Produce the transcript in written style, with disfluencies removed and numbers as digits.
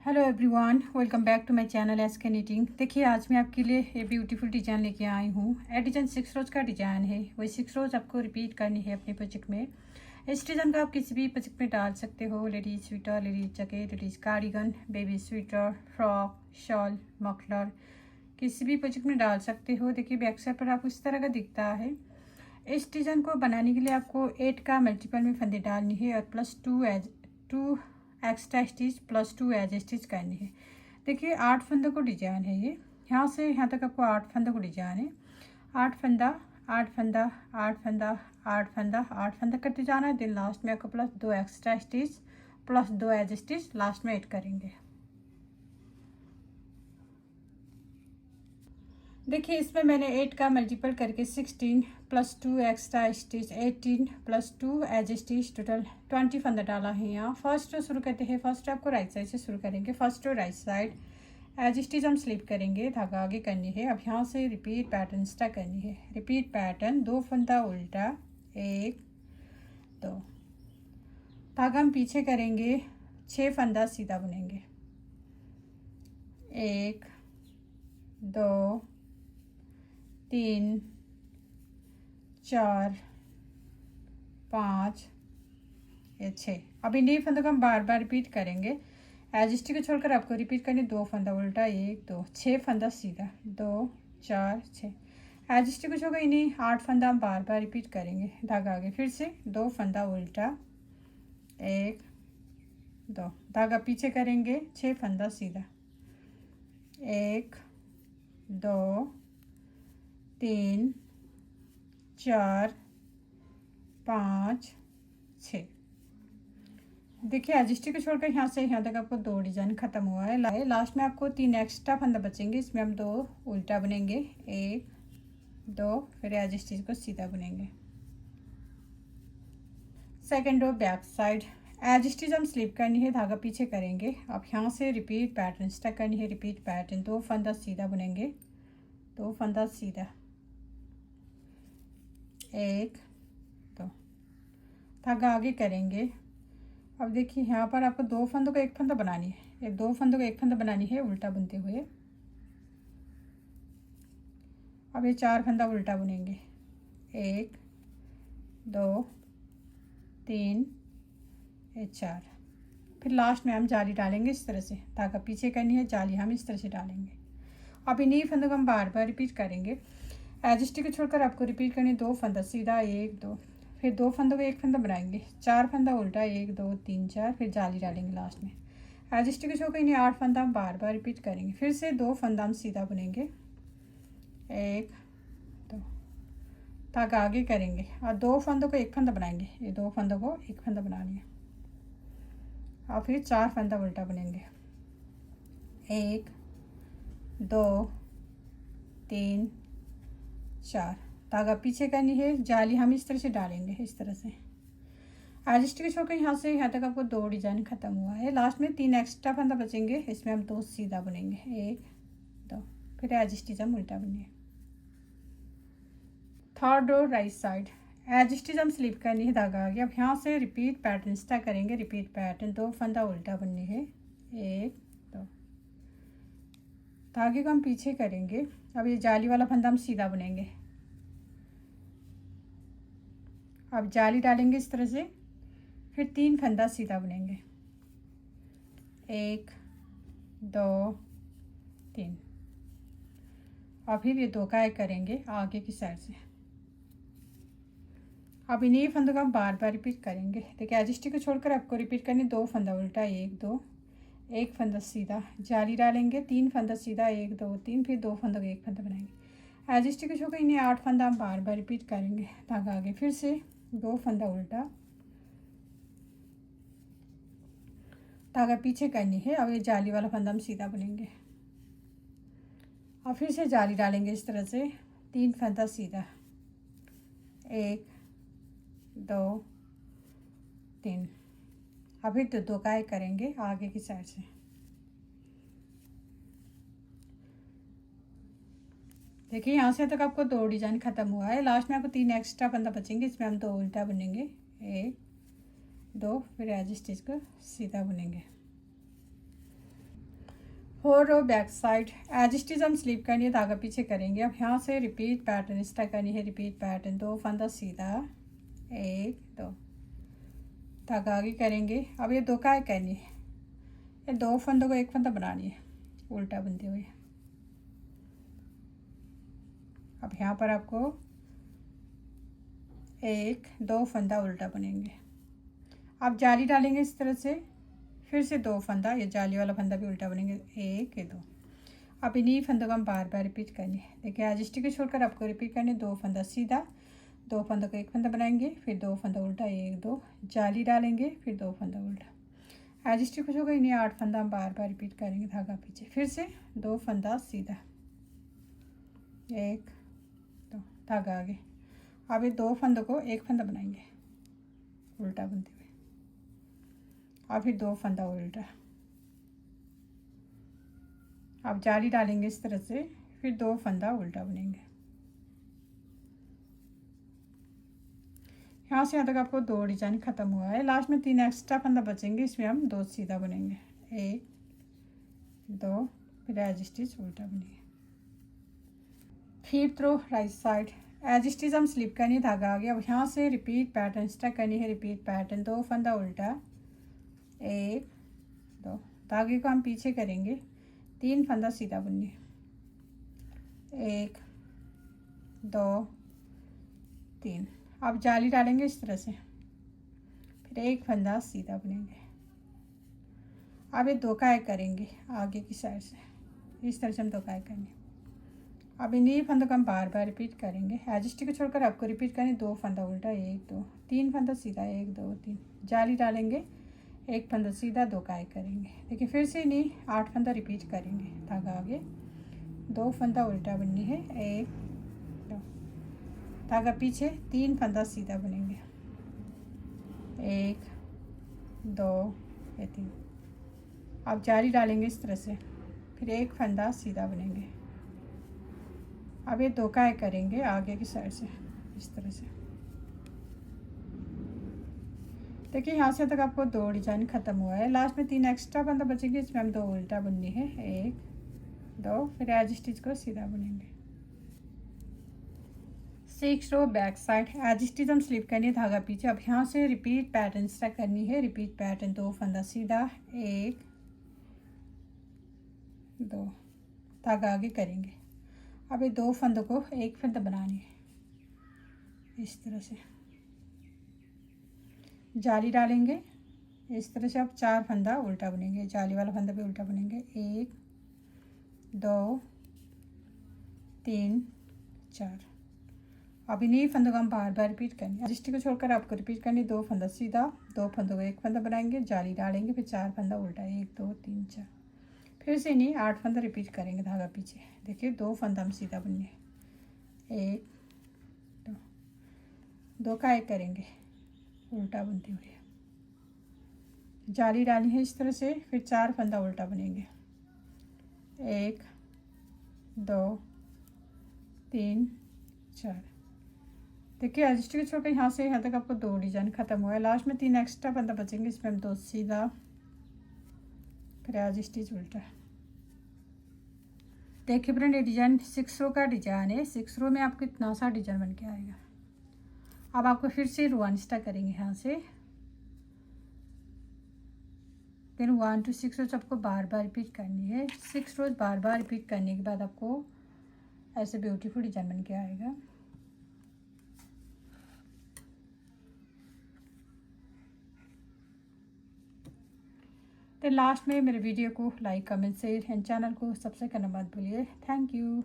Hello everyone, welcome back to my channel S K knitting. देखिए आज मैं आपके लिए ये ब्यूटीफुल डिज़ाइन लेके आई हूँ। ये डिज़ाइन 6 रोज़ का डिज़ाइन है। वही 6 रोज़ आपको रिपीट करनी है अपने प्रोजेक्ट में। इस डिज़ाइन को आप किसी भी प्रोजेक्ट में डाल सकते हो। Ladies sweater, ladies jacket, ladies cardigan, baby sweater, frock, shawl, muffler, किसी भी प्रोजेक्ट में डाल सकते हो। देखिए बैक साइड पर आपको इस तरह का दिखता है। इस डिज़ाइन को बनाने के लिए आपको 8 का मल्टीपल में फंदे डालनी है और plus 2 extra stitch plus 2 as stitch करनी है। देखिए 8 फंदों को डिजाइन है ये। यहाँ से यहाँ तक आपको 8 फंदों को डिजाइन है। 8 फंदा 8 फंदा 8 फंदा 8 फंदा 8 फंदा करते जाना है। दिन लास्ट में आपको plus 2 extra stitch plus 2 as stitch last में ऐड करेंगे। देखिए इसमें मैंने 8 का मल्टीपल करके 16 plus 2 extra stitch 18 plus 2 as stitch total 20 फंदा डाला है। यहाँ फर्स्ट रो शुरू करते हैं। फर्स्ट आपको राइट साइड से शुरू करेंगे। First row right side edge stitch हम स्लिप करेंगे, धागा आगे करनी है। अब यहाँ से रिपीट पैटर्न स्टार्ट करनी है। रिपीट पैटर्न 2 फंदा उल्टा 1 2, धागा हम पीछे करेंगे, 6 फंदा सीधा बुनेंगे। 1 2 3 4 5 या 6। अब इन फंदों को हम बार बार रिपीट करेंगे। एज स्टिच को छोड़कर आपको रिपीट करनी। 2 फंदा उल्टा 1 2, 6 फंदा सीधा 2 4 6। एज स्टिच को छोड़कर इन्हीं 8 फंदा हम बार बार रिपीट करेंगे। धागा आगे फिर से 2 फंदा उल्टा 1 2, धागा पीछे करेंगे, 6 फंदा सीधा 1 2 3 4 5 6। देखिए एज स्टिच को छोड़कर यहाँ से यहाँ तक आपको 2 डिजाइन खत्म हुआ है। लास्ट में आपको 3 एक्स्ट्रा फंदा बचेंगे। इसमें हम 2 उल्टा बुनेंगे, 1 2, फिर एज स्टिच को सीधा बुनेंगे। Second row back side edge stitch हम स्लिप करनी है, धागा पीछे करेंगे। अब यहाँ से रिपीट पैटर्न स्टार्ट करनी है। रिपीट पैटर्न 2 फंदा सीधा बुनेंगे, 2 फंदा सीधा 1 2, धागा आगे करेंगे। अब देखिए यहाँ पर आपको 2 फंदों को 1 फंदा बनानी है। 2 फंदों को 1 फंदा बनानी है उल्टा बुनते हुए। अब ये 4 फंदा उल्टा बुनेंगे, 1 2 3 4। फिर लास्ट में हम जाली डालेंगे इस तरह से। धागा पीछे करनी है, जाली हम इस तरह से डालेंगे। अब इन्हीं फंदों को हम बार बार रिपीट करेंगे। एज स्टिच को छोड़कर आपको रिपीट करनी। 2 फंदा सीधा 1 2, फिर 2 फंदों को 1 फंदा बनाएंगे, 4 फंदा उल्टा 1 2 3 4, फिर जाली डालेंगे लास्ट में। एज स्टिच को छोड़कर इन्हें 8 फंदा हम बार बार रिपीट करेंगे। फिर से 2 फंदा हम सीधा बुनेंगे, 1 2, धागा आगे करेंगे और 2 फंदों को 1 फंदा बनाएंगे। ये 2 फंदों को 1 फंदा बनानी है। और फिर 4 फंदा उल्टा बुनेंगे, 1 2 3 4, धागा पीछे करनी है, जाली हम इस तरह से डालेंगे, इस तरह से। एज स्टिच छोड़कर यहाँ से यहाँ तक आपको 2 डिजाइन खत्म हुआ है। लास्ट में 3 एक्स्ट्रा फंदा बचेंगे। इसमें हम 2 सीधा बुनेंगे, 1 2, फिर एज स्टिच हम उल्टा बुनेंगे। Third row right side edge stitch हम स्लिप करनी है, धागा आ गया। अब यहाँ से रिपीट पैटर्न स्टार्ट करेंगे। रिपीट पैटर्न 2 फंदा उल्टा बुननी है, 1 2, धागे को हम पीछे करेंगे। अब ये जाली वाला फंदा हम सीधा बुनेंगे। अब जाली डालेंगे इस तरह से, फिर 3 फंदा सीधा बुनेंगे, 1 2 3, और फिर ये 2 का एक करेंगे आगे की साइड से। अब इन्हीं फंदों का हम बार बार रिपीट करेंगे। देखिए एज स्टिच को छोड़कर आपको रिपीट करनी। 2 फंदा उल्टा 1 2, 1 फंदा सीधा, जाली डालेंगे, 3 फंदा सीधा 1 2 3, फिर 2 फंदों को 1 फंदा बनाएंगे। एज स्टिच को छोड़कर इन्हें 8 फंदा हम बार बार रिपीट करेंगे। धागा आगे फिर से 2 फंदा उल्टा, धागा पीछे करनी है। अब ये जाली वाला फंदा हम सीधा बुनेंगे और फिर से जाली डालेंगे इस तरह से। 3 फंदा सीधा, 1 2 3, अभी तो 2 का एक करेंगे आगे की साइड से। देखिए यहाँ से तक आपको 2 डिजाइन खत्म हुआ है। लास्ट में आपको 3 एक्स्ट्रा फंदा बचेंगे। इसमें हम 2 उल्टा बुनेंगे, 1 2, फिर एज स्टिच को सीधा बुनेंगे। 4 रो बैक साइड एज स्टिच हम स्लिप करनी है, धागा पीछे करेंगे। अब यहाँ से रिपीट पैटर्न स्टार्ट करनी है, रिपीट पैटर्न, 2 फंदा सीधा, 1 2, धागा आगे करेंगे। अब ये 2 काय करनी है, ये 2 फंदों को 1 फंदा बनानी है उल्टा बुनते हुए। अब यहाँ पर आपको 1 2 फंदा उल्टा बुनेंगे। आप जाली डालेंगे इस तरह से, फिर से 2 फंदा, ये जाली वाला फंदा भी उल्टा बनेंगे, 1 2। अब इन्हीं फंदों को हम बार बार रिपीट करनी है। देखिए एज स्टिच को छोड़कर आपको रिपीट करने, 2 फंदा सीधा, 2 फंदों को 1 फंदा बनाएंगे, फिर 2 फंदा उल्टा, 1 2, जाली डालेंगे, फिर 2 फंदा उल्टा। एज स्टिच को छोड़कर इन्हीं 8 फंदा हम बार बार रिपीट करेंगे, धागा पीछे, फिर से 2 फंदा सीधा, 1 2, धागा आगे। अब ये 2 फंदों को 1 फंदा बनाएंगे उल्टा बुनते हुए, और फिर 2 फंदा उल्टा। अब जाली डालेंगे इस तरह से, फिर 2 फंदा उल्टा बुनेंगे। यहाँ से यहाँ तक आपको 2 डिजाइन खत्म हुआ है। लास्ट में 3 एक्स्ट्रा फंदा बचेंगे, इसमें हम 2 सीधा बुनेंगे, 1 2, फिर एज स्टिच उल्टा बुनेंगे। 5th रो राइट साइड एज स्टिच हम स्लिप करनी, धागा आ गया। अब यहाँ से रिपीट पैटर्न स्टार्ट करनी है, रिपीट पैटर्न, 2 फंदा उल्टा, 1 2, धागे को हम पीछे करेंगे, 3 फंदा सीधा बुननी, 1 2 3। अब जाली डालेंगे इस तरह से, फिर 1 फंदा सीधा बुनेंगे। अब ये 2 काय करेंगे आगे की साइड से, इस तरह से हम 2 काय करेंगे। अब इन्हीं फंदों को हम बार बार रिपीट करेंगे। एज स्टिच को छोड़कर आपको रिपीट करनी, 2 फंदा उल्टा, 1 2, 3 फंदा सीधा, 1 2 3, जाली डालेंगे, 1 फंदा सीधा, 2 काय करेंगे। देखिए फिर से नहीं 8 फंदा रिपीट करेंगे, धागा आगे, 2 फंदा उल्टा बुननी है, 1 2, धागा पीछे, 3 फंदा सीधा बुनेंगे, 1 2 3। अब जाली डालेंगे इस तरह से, फिर 1 फंदा सीधा बुनेंगे। अब ये 2 काय करेंगे आगे की साइड से, इस तरह से। देखिए यहाँ से तक आपको 2 डिजाइन खत्म हुआ है। लास्ट में 3 एक्स्ट्रा फंदा बचेंगे, इसमें हम 2 उल्टा बुननी है, 1 2, फिर एज स्टिच को सीधा बुनेंगे। 6 रो बैक साइड एज स्टिच हम स्लिप करनी है, धागा पीछे। अब यहाँ से रिपीट पैटर्न स्टार्ट करनी है, रिपीट पैटर्न, 2 फंदा सीधा, 1 2, धागा आगे करेंगे। अब ये 2 फंदों को 1 फंदा बनानी है, इस तरह से जाली डालेंगे, इस तरह से। अब 4 फंदा उल्टा बुनेंगे, जाली वाला फंदा भी उल्टा बुनेंगे, 1 2 3 4। अब इन्हीं फंदों को हम बार बार रिपीट करेंगे। एज स्टिच को छोड़कर आपको रिपीट करनी, 2 फंदा सीधा, 2 फंदों को 1 फंदा बनाएंगे, जाली डालेंगे, फिर 4 फंदा उल्टा, 1 2 3 4। फिर से नहीं 8 फंदा रिपीट करेंगे, धागा पीछे। देखिए 2 फंदा हम सीधा बुनने, 1 2, 2 काय करेंगे उल्टा बुनते हुए, जाली डाली है इस तरह से, फिर 4 फंदा उल्टा बुनेंगे, 1 2 3 4। देखिए एज स्टिच छोड़कर यहाँ से यहाँ तक आपको 2 डिजाइन खत्म हुआ है। लास्ट में 3 एक्स्ट्रा फंदा बचेंगे, इसमें हम 2 सीधा, फिर एज स्टिच उल्टा। देखिए फ्रेंड ये डिजाइन 6 रो का डिजाइन है। 6 रो में आपको इतना सा डिजाइन बन के आएगा। अब आपको फिर से रो स्टार्ट करेंगे यहाँ से, फिर 1 to 6 रोज आपको बार बार रिपीट करनी है। 6 रोज बार बार रिपीट करने के बाद आपको ऐसे ब्यूटीफुल डिजाइन बन के आएगा। तो लास्ट में मेरे वीडियो को like comment share and channel को सब्सक्राइब करना मत भूलिए। Thank you.